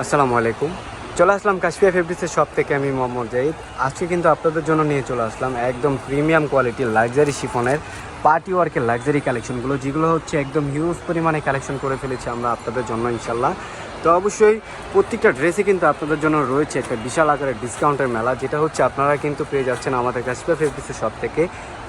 আসসালামু আলাইকুম। চলে আসলাম কাশফিয়া ফেব্রিক্সের শপ থেকে। আমি মোহাম্মদ জাহিদ। আজকে কিন্তু আপনাদের জন্য নিয়ে চলে আসলাম একদম প্রিমিয়াম কোয়ালিটির লাক্সারি শিফনের পার্টি ওয়ার্কের লাক্সারি কালেকশনগুলো, যেগুলো হচ্ছে একদম হিউজ পরিমাণে কালেকশন করে ফেলেছি আমরা আপনাদের জন্য ইনশাল্লাহ। তো অবশ্যই প্রত্যেকটা ড্রেসে কিন্তু আপনাদের জন্য রয়েছে একটা বিশাল আকারের ডিসকাউন্টের মেলা, যেটা হচ্ছে আপনারা কিন্তু পেয়ে যাচ্ছেন আমাদের কাশফিয়া ফেব্রিক্সের শপ থেকে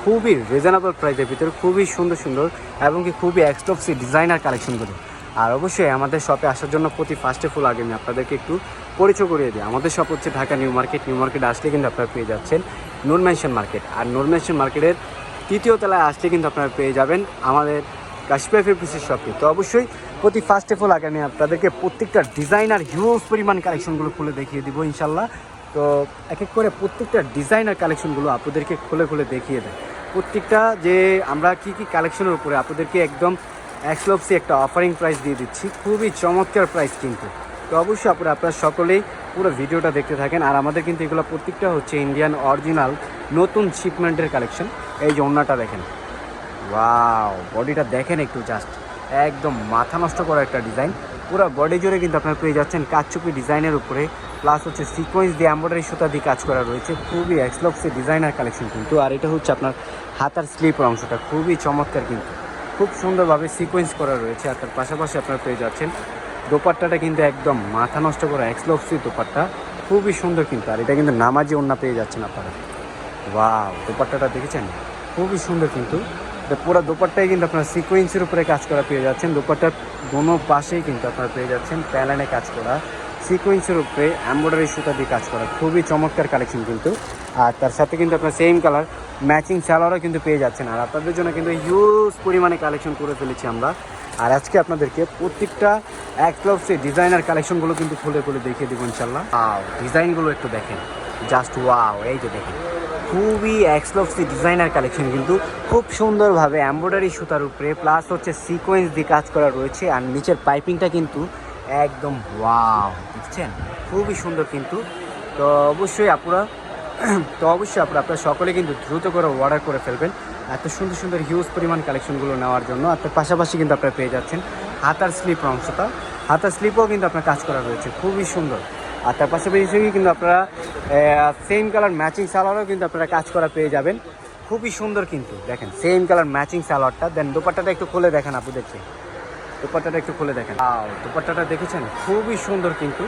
খুবই রিজনেবল প্রাইসের ভিতরে খুবই সুন্দর সুন্দর এবং কি খুবই এক্সক্লুসিভ ডিজাইনার কালেকশনগুলো। আর অবশ্যই আমাদের শপে আসার জন্য প্রতি ফার্স্টে ফুল আগে আমি আপনাদেরকে একটু পরিচয় করিয়ে দিই। আমাদের শপ হচ্ছে ঢাকা নিউ মার্কেট। নিউ মার্কেটে আসলে কিন্তু আপনারা পেয়ে যাচ্ছেন নূর মেনশন মার্কেট। আর নূর মেনশন মার্কেটের তৃতীয় তলায় আসলে কিন্তু আপনারা পেয়ে যাবেন আমাদের কাশফিয়া ফেব্রিক্সের শপে। তো অবশ্যই প্রতি ফার্স্টে ফুল আগে আমি আপনাদেরকে প্রত্যেকটা ডিজাইনার হিউজ পরিমাণ কালেকশনগুলো খুলে দেখিয়ে দিব ইনশাল্লাহ। তো এক এক করে প্রত্যেকটা ডিজাইনার কালেকশনগুলো আপনাদেরকে খুলে খুলে দেখিয়ে দেয়। প্রত্যেকটা যে আমরা কী কী কালেকশনের উপরে আপনাদেরকে একদম এক্সক্লুসিভ একটা অফারিং প্রাইস দিয়ে দিচ্ছি, খুবই চমৎকার প্রাইস কিন্তু। তো অবশ্যই আপনারা সকলেই পুরো ভিডিওটা দেখতে থাকেন। আর আমাদের কিন্তু এগুলো প্রত্যেকটা হচ্ছে ইন্ডিয়ান অরিজিনাল নতুন শিপমেন্টের কালেকশন। এই যে ওড়নাটা দেখেন, ওয়াও, বডিটা দেখেন একটু, জাস্ট একদম মাথা নষ্ট করা একটা ডিজাইন। পুরো বডি জুড়ে কিন্তু আপনারা পেয়ে যাচ্ছেন কাচচুপি ডিজাইনের উপরে, প্লাস হচ্ছে সিকোয়েন্স দিয়ে এমব্রয়ডারি সুতা দিয়ে কাজ করা রয়েছে, খুবই এক্সক্লুসিভ ডিজাইনার কালেকশন কিন্তু। আর এটা হচ্ছে আপনার হাতার স্লিপের অংশটা খুবই চমৎকার কিন্তু, খুব সুন্দরভাবে সিকোয়েন্স করা রয়েছে। আর তার পাশাপাশি আপনারা পেয়ে যাচ্ছেন দোপাট্টাটা কিন্তু একদম মাথা নষ্ট করা এক্সক্লুসিভ দোপাট্টা, খুবই সুন্দর কিন্তু। আর এটা কিন্তু নামাজি ওড়না পেয়ে যাচ্ছেন আপনারা। ওয়াও, দোপাট্টাটা দেখেছেন, খুবই সুন্দর কিন্তু। পুরো দোপাট্টাই কিন্তু আপনারা সিকোয়েন্সের উপরে কাজ করা পেয়ে যাচ্ছেন। দোপাট্টার দোনো পাশেই কিন্তু আপনারা পেয়ে যাচ্ছেন প্যালানে কাজ করা, সিকোয়েন্সের উপরে এমব্রয়ডারি সুতা দিয়ে কাজ করা, খুবই চমৎকার কালেকশন কিন্তু। আর তার সাথে কিন্তু আপনার সেম কালার ম্যাচিং সালোয়ারও কিন্তু পেয়ে যাচ্ছেন। আর আপনাদের জন্য কিন্তু হিউজ পরিমাণে কালেকশন করে ফেলেছি আমরা। আর আজকে আপনাদেরকে প্রত্যেকটা এক্সক্লুসিভ ডিজাইনার কালেকশনগুলো কিন্তু খুলে খুলে দেখিয়ে দেবো ইনশাল্লাহ। ওয়াও, ডিজাইনগুলো একটু দেখেন, জাস্ট ওয়াও, এই যে দেখেন, খুবই এক্সক্লুসিভ ডিজাইনার কালেকশন কিন্তু। খুব সুন্দরভাবে এমব্রয়ডারি সুতার উপরে প্লাস হচ্ছে সিকোয়েন্স দিয়ে কাজ করা রয়েছে। আর নিচের পাইপিংটা কিন্তু একদম ওয়াও, দেখছেন, খুবই সুন্দর কিন্তু। তো অবশ্যই আপনারা সকলে কিন্তু দ্রুত করে অর্ডার করে ফেলবেন এত সুন্দর সুন্দর হিউজ পরিমাণ কালেকশনগুলো নেওয়ার জন্য। আর তার পাশাপাশি কিন্তু আপনারা পেয়ে যাচ্ছেন হাতার স্লিপ অংশটা, হাতার স্লিপও কিন্তু আপনার কাজ করা রয়েছে, খুবই সুন্দর। আর তার পাশাপাশি কিন্তু আপনারা সেম কালার ম্যাচিং সালোয়ারও কিন্তু আপনারা কাজ করা পেয়ে যাবেন, খুবই সুন্দর কিন্তু। দেখেন সেম কালার ম্যাচিং সালোয়ারটা, দেন দোপাট্টাটা একটু খুলে দেখেন, আপনি দেখছেন দোপাট্টাটা একটু খুলে দেখেন। দোপাট্টাটা দেখেছেন, খুবই সুন্দর কিন্তু,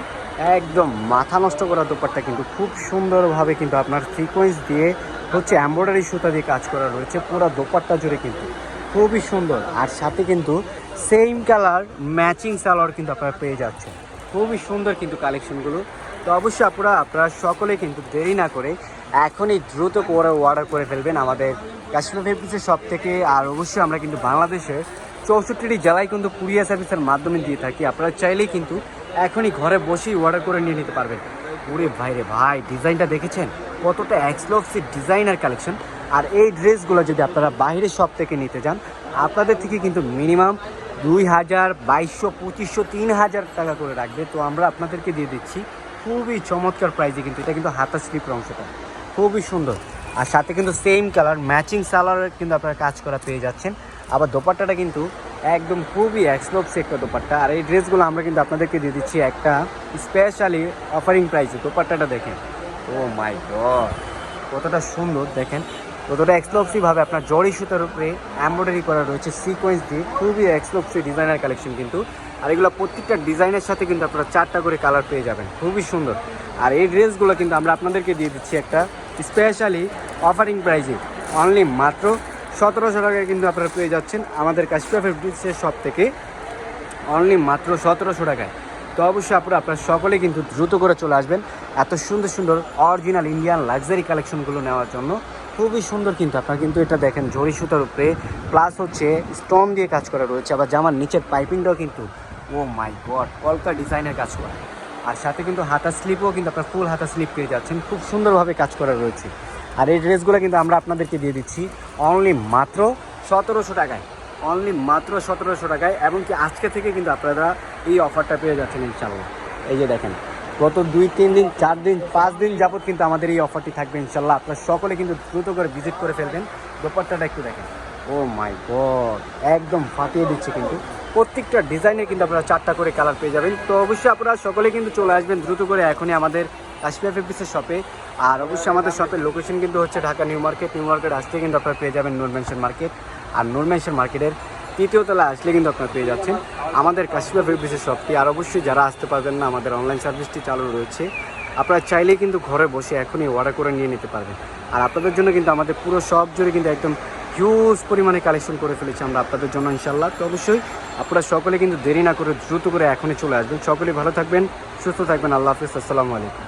একদম মাথা নষ্ট করা দোপাট্টা কিন্তু, খুব সুন্দরভাবে কিন্তু আপনার সিকোয়েন্স দিয়ে হচ্ছে এমব্রয়ডারি সুতা দিয়ে কাজ করা রয়েছে পুরো দোপাট্টা জুড়ে কিন্তু, খুবই সুন্দর। আর সাথে কিন্তু সেম কালার ম্যাচিং সালোয়ার কিন্তু আপনারা পেয়ে যাচ্ছেন, খুবই সুন্দর কিন্তু কালেকশনগুলো। তো অবশ্যই আপনারা সকলে কিন্তু দেরি না করে এখনই দ্রুত করে অর্ডার করে ফেলবেন আমাদের কাশফিয়া ফেব্রিক্সের শপ থেকে। আর অবশ্যই আমরা কিন্তু বাংলাদেশের 64টি জেলায় কিন্তু কুরিয়ার সার্ভিসের মাধ্যমে দিয়ে থাকি। আপনারা চাইলেই কিন্তু এখনই ঘরে বসেই অর্ডার করে নিয়ে নিতে পারবেন। ওরে ভাইরে ভাই, ডিজাইনটা দেখেছেন, কতটা এক্সক্লুসিভ ডিজাইনার কালেকশন। আর এই ড্রেসগুলো যদি আপনারা বাইরের শপ থেকে নিতে যান, আপনাদের থেকে কিন্তু মিনিমাম 2000, 2200, 2500, 3000 টাকা করে রাখবে। তো আমরা আপনাদেরকে দিয়ে দিচ্ছি খুবই চমৎকার প্রাইসে কিন্তু। এটা কিন্তু হাতা স্লিপের অংশটা খুবই সুন্দর। আর সাথে কিন্তু সেম কালার ম্যাচিং সালোয়ারের কিন্তু আপনারা কাজ করা পেয়ে যাচ্ছেন। আবার দোপাট্টাটা কিন্তু একদম খুবই এক্সক্লুসিভ একটা দোপাট্টা। আর এই ড্রেসগুলো আমরা কিন্তু আপনাদেরকে দিয়ে দিচ্ছি একটা স্পেশালি অফারিং প্রাইসে। দোপাট্টাটা দেখেন, ও মাই গড, কতটা সুন্দর দেখেন, কতটা এক্সক্লুসিভভাবে আপনার জরি সুতার উপরে এমব্রয়ডারি করা রয়েছে সিকোয়েন্স দিয়ে, খুবই এক্সক্লুসিভ ডিজাইনার কালেকশন কিন্তু। আর এগুলো প্রত্যেকটা ডিজাইনের সাথে কিন্তু আপনারা 4টা করে কালার পেয়ে যাবেন, খুবই সুন্দর। আর এই ড্রেসগুলো কিন্তু আমরা আপনাদেরকে দিয়ে দিচ্ছি একটা স্পেশালি অফারিং প্রাইসে, অনলি মাত্র 1700 টাকায় কিন্তু আপনারা পেয়ে যাচ্ছেন আমাদের কাশফিয়া ফেব্রিক্সের শপ থেকে, অনলি মাত্র 1700 টাকায়। তো অবশ্যই আপনারা সকলে কিন্তু দ্রুত করে চলে আসবেন এত সুন্দর সুন্দর অরিজিনাল ইন্ডিয়ান লাক্সারি কালেকশনগুলো নেওয়ার জন্য, খুবই সুন্দর কিন্তু। আপনারা কিন্তু এটা দেখেন জরি সুতার উপরে প্লাস হচ্ছে স্টোন দিয়ে কাজ করা রয়েছে। আবার জামার নিচের পাইপিংটাও কিন্তু ও মাই গড কলকা ডিজাইনের কাজ করা। আর সাথে কিন্তু হাতা স্লিপও কিন্তু আপনার ফুল হাতা স্লিপ পেয়ে যাচ্ছেন, খুব সুন্দরভাবে কাজ করা রয়েছে। আর এই ড্রেসগুলো কিন্তু আমরা আপনাদেরকে দিয়ে দিচ্ছি অনলি মাত্র 1700 টাকায়, অনলি মাত্র 1700 টাকায়। এবং কি আজকে থেকে কিন্তু আপনারা এই অফারটা পেয়ে যাচ্ছেন ইনশাল্লাহ। এই যে দেখেন, গত 2-3 দিন 4 দিন 5 দিন যাবত কিন্তু আমাদের এই অফারটি থাকবে ইনশাল্লাহ। আপনারা সকলে কিন্তু দ্রুত করে ভিজিট করে ফেলবেন। দোপাট্টাটা একটু দেখেন, ও মাই গড, একদম ফাটিয়ে দিচ্ছে কিন্তু, প্রত্যেকটা ডিজাইনে কিন্তু আপনারা 4টা করে কালার পেয়ে যাবেন। তো অবশ্যই আপনারা সকলে কিন্তু চলে আসবেন দ্রুত করে এখনই আমাদের কাশিয়া ফেব্রিক্সের শপে। আর অবশ্যই আমাদের শপের লোকেশন কিন্তু হচ্ছে ঢাকা নিউ মার্কেট আসলে কিন্তু আপনারা পেয়ে যাবেন নূর মেনশন মার্কেট। আর নূর মেনশন মার্কেটের 3য় তলায় আসলে কিন্তু আপনারা পেয়ে যাচ্ছেন আমাদের কাশিয়া ফেব্রিক্সের শপটি। আর অবশ্যই যারা আসতে পারবেন না, আমাদের অনলাইন সার্ভিসটি চালু রয়েছে, আপনারা চাইলেই কিন্তু ঘরে বসে এখনই অর্ডার করে নিয়ে নিতে পারবেন। আর আপনাদের জন্য কিন্তু আমাদের পুরো শপ জুড়ে কিন্তু একদম হিউজ পরিমাণে কালেকশন করে ফেলেছি আমরা আপনাদের জন্য ইনশাল্লাহ। তো অবশ্যই আপনারা সকলে কিন্তু দেরি না করে দ্রুত করে এখনই চলে আসবেন। সকলেই ভালো থাকবেন, সুস্থ থাকবেন। আল্লাহ হাফিজ, আসসালামু আলাইকুম।